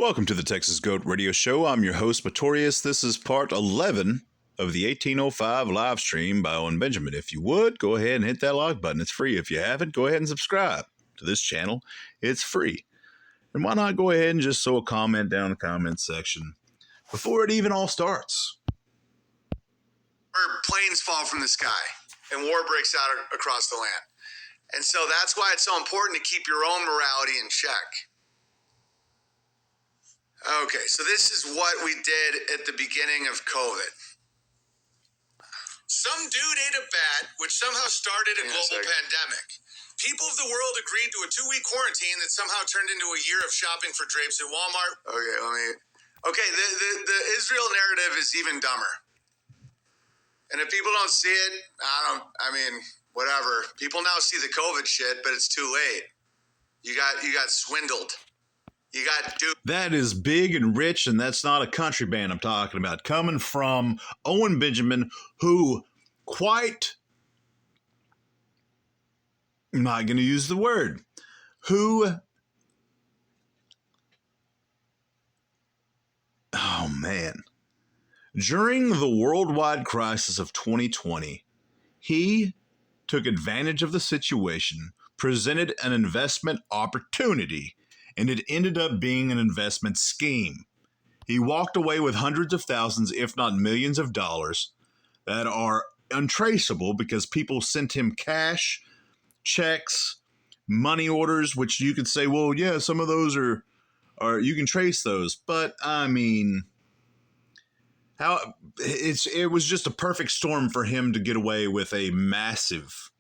Welcome to the Texas Goat Radio Show. I'm your host, Matorius. This is part 11 of the 1805 live stream by Owen Benjamin. If you would, go ahead and hit that like button. It's free. If you haven't, go ahead and subscribe to this channel. It's free. And why not go ahead and just throw a comment down in the comment section before it even all starts. Or planes fall from the sky and war breaks out across the land. And so that's why it's so important to keep your own morality in check. Okay, so this is what we did at the beginning of COVID. Some dude ate a bat, which somehow started a global pandemic. People of the world agreed to a 2-week quarantine that somehow turned into a year of shopping for drapes at Walmart. Okay, the Israel narrative is even dumber. And if people don't see it, whatever. People now see the COVID shit, but it's too late. You got swindled. You got duped. That is big and rich, and that's not a country band I'm talking about. Coming from Owen Benjamin, who I'm not going to use the word, during the worldwide crisis of 2020, he took advantage of the situation, presented an investment opportunity, and it ended up being an investment scheme. He walked away with hundreds of thousands, if not millions of dollars that are untraceable because people sent him cash, checks, money orders, which you could say, well, yeah, some of those are you can trace those. But I mean, it was just a perfect storm for him to get away with a massive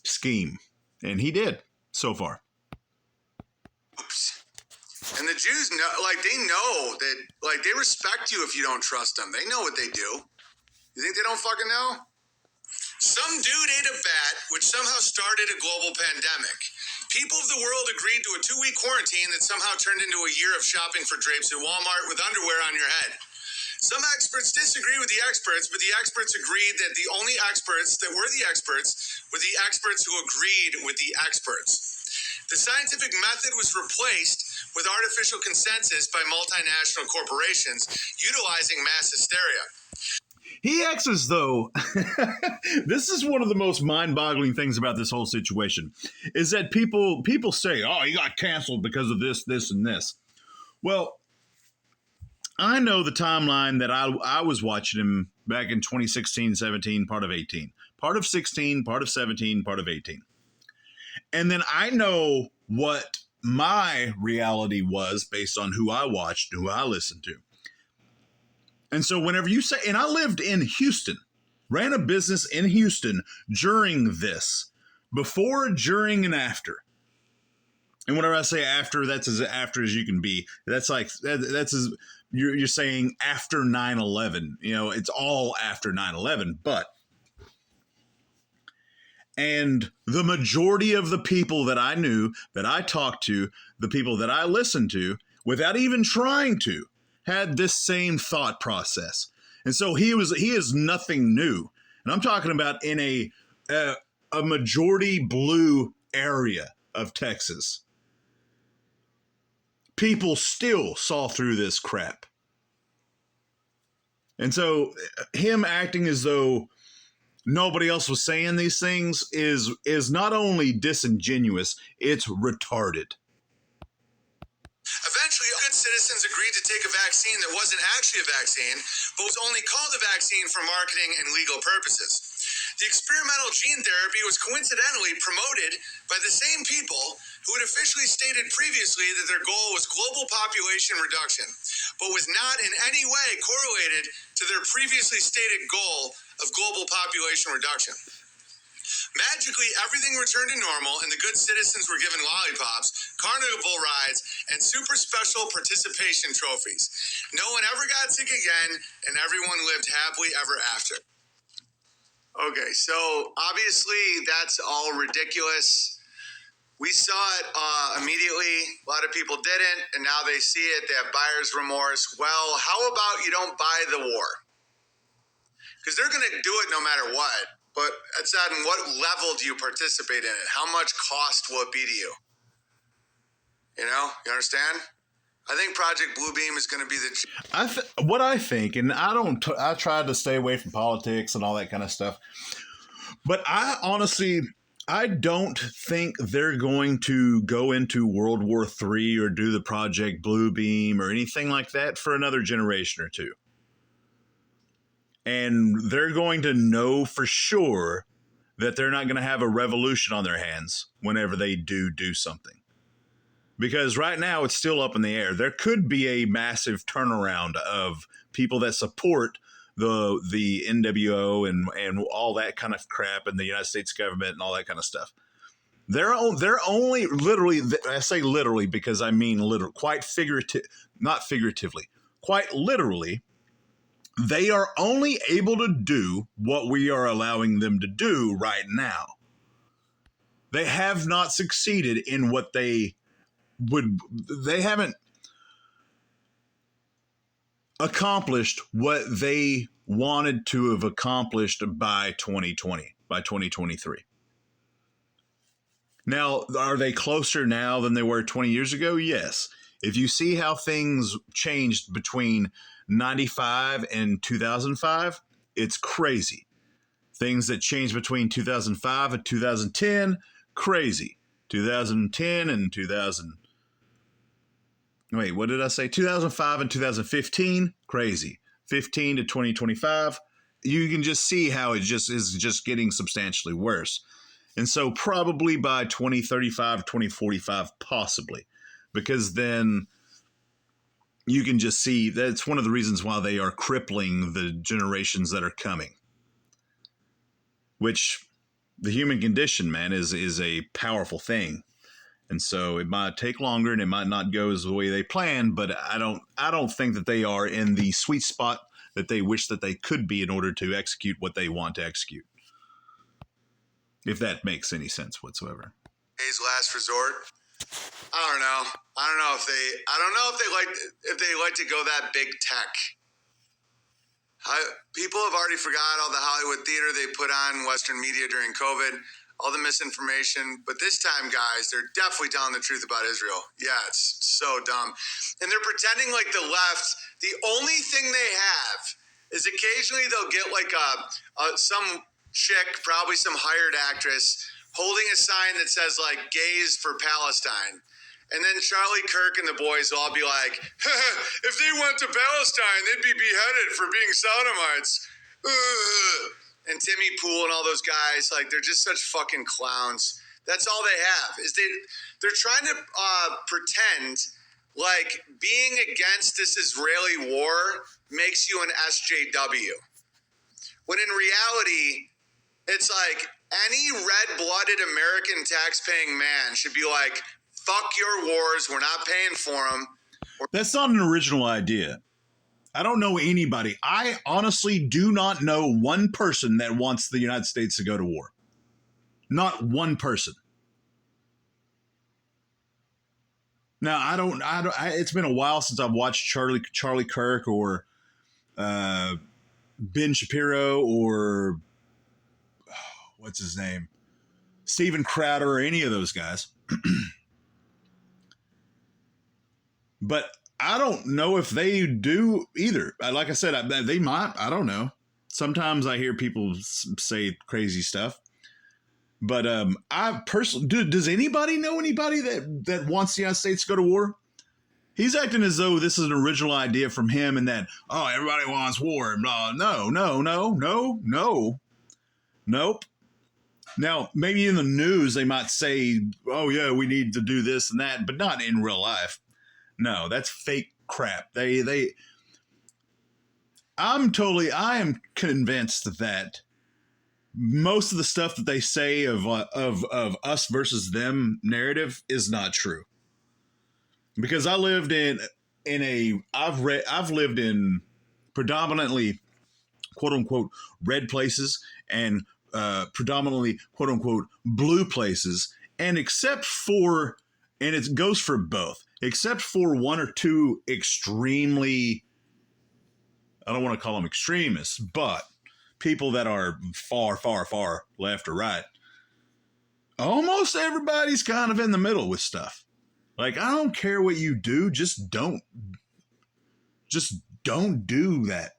scheme. And he did so far. Oops. And the Jews know, they know that, they respect you if you don't trust them. They know what they do. You think they don't fucking know? Some dude ate a bat, which somehow started a global pandemic. People of the world agreed to a 2-week quarantine that somehow turned into a year of shopping for drapes at Walmart with underwear on your head. Some experts disagree with the experts, but the experts agreed that the only experts that were the experts were the experts who agreed with the experts. The scientific method was replaced with artificial consensus by multinational corporations utilizing mass hysteria. He acts as though this is one of the most mind-boggling things about this whole situation is that people say, oh, he got canceled because of this, and this. Well, I know the timeline that I was watching him back in 2016, 17, part of 18, part of 16, part of 17, part of 18. And then I know what my reality was based on who I watched, who I listened to. And so whenever you say, and I lived in Houston, ran a business in Houston during this, before, during, and after. And whenever I say after, that's as after as you can be. That's as you're saying after 9/11. You know, it's all after 9/11. And the majority of the people that I knew, that I talked to, the people that I listened to, without even trying to, had this same thought process. And so he is nothing new. And I'm talking about in a majority blue area of Texas. People still saw through this crap. And so him acting as though nobody else was saying these things is not only disingenuous, it's retarded. Eventually, good citizens agreed to take a vaccine that wasn't actually a vaccine, but was only called a vaccine for marketing and legal purposes. The experimental gene therapy was coincidentally promoted by the same people who had officially stated previously that their goal was global population reduction, but was not in any way correlated to their previously stated goal of global population reduction. Magically, everything returned to normal, and the good citizens were given lollipops, carnival rides, and super special participation trophies. No one ever got sick again, and everyone lived happily ever after. Okay, so obviously that's all ridiculous. We saw it immediately. A lot of people didn't, and now they see it. They have buyer's remorse. Well, how about you don't buy the war? Because they're going to do it no matter what. But at what level do you participate in it? How much cost will it be to you? You understand? I think Project Bluebeam is going to be the. What I think, and I tried to stay away from politics and all that kind of stuff, but I don't think they're going to go into World War III or do the Project Bluebeam or anything like that for another generation or two. And they're going to know for sure that they're not going to have a revolution on their hands whenever they do something. Because right now it's still up in the air. There could be a massive turnaround of people that support the NWO and all that kind of crap and the United States government and all that kind of stuff. They're only literally, I say literally because I mean literal, quite figurative, not figuratively, quite literally, they are only able to do what we are allowing them to do right now. They have not succeeded in what they haven't accomplished what they wanted to have accomplished by 2020, by 2023. Now, are they closer now than they were 20 years ago? Yes. If you see how things changed between 95 and 2005, it's crazy. Things that changed between 2005 and 2010, crazy. 2010 and 2005 and 2015, crazy. 15 to 2025, you can just see how it just is just getting substantially worse. And so probably by 2035, 2045, possibly, because then you can just see that's one of the reasons why they are crippling the generations that are coming, which the human condition, man, is a powerful thing. And so it might take longer and it might not go as the way they plan, but I don't think that they are in the sweet spot that they wish that they could be in order to execute what they want to execute. If that makes any sense whatsoever. His last resort. I don't know if they like to go that big tech. People have already forgot all the Hollywood theater they put on Western media during COVID, all the misinformation. But this time, guys, they're definitely telling the truth about Israel. Yeah, it's so dumb. And they're pretending like the left, the only thing they have is occasionally they'll get like some chick, probably some hired actress, holding a sign that says like gays for Palestine. And then Charlie Kirk and the boys will all be like, if they went to Palestine, they'd be beheaded for being sodomites. And Timmy Pool and all those guys, like they're just such fucking clowns. That's all they have is they're trying to pretend like being against this Israeli war makes you an SJW. When in reality, it's like any red-blooded American tax-paying man should be like, fuck your wars, we're not paying for them. That's not an original idea. I don't know anybody. I honestly do not know one person that wants the United States to go to war. Not one person. Now, it's been a while since I've watched Charlie Kirk or Ben Shapiro or what's his name? Steven Crowder or any of those guys. But I don't know if they do either. Like I said, they might. I don't know. Sometimes I hear people say crazy stuff. But I personally, does anybody know anybody that wants the United States to go to war? He's acting as though this is an original idea from him and that, oh, everybody wants war. No. Nope. Now, maybe in the news, they might say, oh, yeah, we need to do this and that, but not in real life. No, that's fake crap. I am convinced that most of the stuff that they say of us versus them narrative is not true. Because I lived I've lived in predominantly quote unquote red places and predominantly quote unquote blue places, and it goes for both, except for one or two extremely, I don't want to call them extremists, but people that are far, far, far left or right. Almost everybody's kind of in the middle with stuff. Like, I don't care what you do, just don't do that.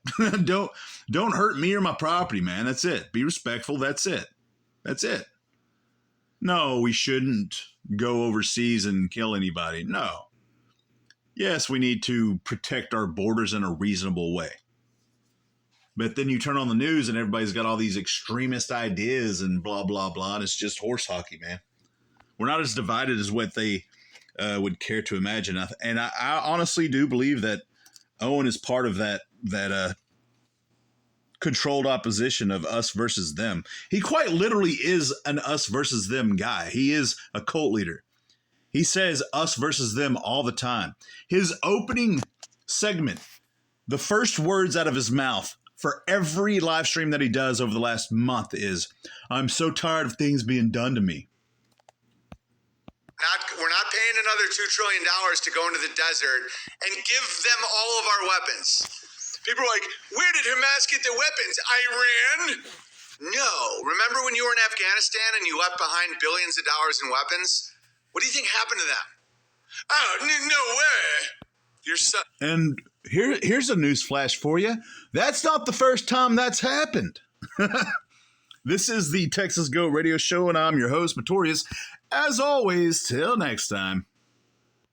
don't hurt me or my property, man. That's it. Be respectful. That's it. No, we shouldn't go overseas and kill anybody. No. Yes, we need to protect our borders in a reasonable way. But then you turn on the news and everybody's got all these extremist ideas and blah, blah, blah. And it's just horse hockey, man. We're not as divided as what they would care to imagine. And I honestly do believe that Owen is part of that controlled opposition of us versus them. He quite literally is an us versus them guy. He is a cult leader. He says us versus them all the time. His opening segment, the first words out of his mouth for every live stream that he does over the last month is, "I'm so tired of things being done to me." We're not paying another $2 trillion to go into the desert and give them all of our weapons. People are like, where did Hamas get their weapons? Iran? No. Remember when you were in Afghanistan and you left behind billions of dollars in weapons? What do you think happened to them? Oh, no way. Your son. And here's a news flash for you. That's not the first time that's happened. This is the Texas Go Radio Show, and I'm your host, Matorius. As always, till next time.